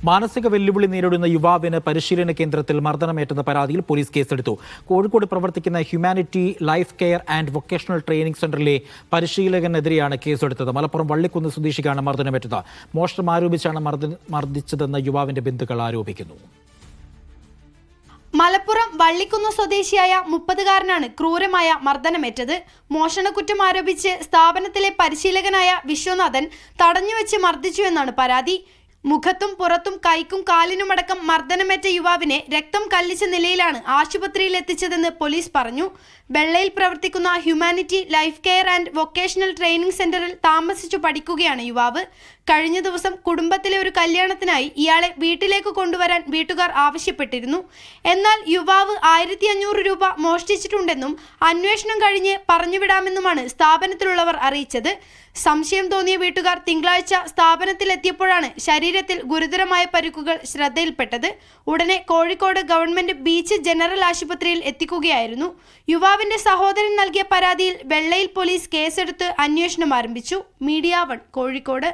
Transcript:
മാനസിക വെല്ലുവിളി നേരിടുന്ന യുവാവിന് പരിശീലന കേന്ദ്രത്തിൽ മർദ്ദനമേറ്റെന്ന പരാതിയിൽ പോലീസ് കേസെടുത്തു. കോഴിക്കോട് പ്രവർത്തിക്കുന്ന humanity life care and vocational training സെന്ററിലെ പരിശീലകനെതിരെയാണ് കേസെടുത്തത്. മലപ്പുറം വള്ളിക്കുന്ന് സ്വദേശിക്കാണ് മർദ്ദനമേറ്റത്. മോഷണം ആരോപിച്ചാണ് മർദ്ദിച്ചതെന്ന് യുവാവിന്റെ ബന്ധുക്കൾ ആരോപിക്കുന്നു. മലപ്പുറം വള്ളിക്കുന്ന് സ്വദേശിയായ 30-കാരനാണ് ക്രൂരമായ മർദ്ദനമേറ്റത്. മോഷണക്കുറ്റം ആരോപിച്ച് സ്ഥാപനത്തിലെ പരിശീലകനായ വിശ്വനാഥൻ തടഞ്ഞുവെച്ച് മർദ്ദിച്ചുവെന്നാണ് പരാതി. മുഖത്തും പുറത്തും കൈക്കും കാലിനുമടക്കം മർദ്ദനമേറ്റ യുവാവിനെ രക്തം കല്ലിച്ച നിലയിലാണ് ആശുപത്രിയിൽ എത്തിച്ചതെന്ന് പോലീസ് പറഞ്ഞു. വെള്ളയിൽ പ്രവർത്തിക്കുന്ന humanity life care and vocational training സെന്ററിൽ താമസിച്ചു പഠിക്കുകയാണ് യുവാവ്. കഴിഞ്ഞ ദിവസം കുടുംബത്തിലെ ഒരു കല്യാണത്തിനായി ഇയാളെ വീട്ടിലേക്ക് കൊണ്ടുവരാൻ വീട്ടുകാർ ആവശ്യപ്പെട്ടിരുന്നു. എന്നാൽ യുവാവ് 1500 രൂപ മോഷ്ടിച്ചിട്ടുണ്ടെന്നും അന്വേഷണം കഴിഞ്ഞ് പറഞ്ഞുവിടാമെന്നുമാണ് സ്ഥാപനത്തിലുള്ളവർ അറിയിച്ചത്. സംശയം തോന്നിയ വീട്ടുകാർ തിങ്കളാഴ്ച സ്ഥാപനത്തിലെത്തിയപ്പോഴാണ് ശരീരത്തിൽ ഗുരുതരമായ പരിക്കുകൾ ശ്രദ്ധയിൽപ്പെട്ടത്. ഉടനെ കോഴിക്കോട് ഗവൺമെന്റ് ബീച്ച് ജനറൽ ആശുപത്രിയിൽ എത്തിക്കുകയായിരുന്നു. യുവാവിന്റെ സഹോദരൻ നൽകിയ പരാതിയിൽ വെള്ളയിൽ പോലീസ് കേസെടുത്ത് അന്വേഷണം ആരംഭിച്ചു. മീഡിയ 1 കോഴിക്കോട്.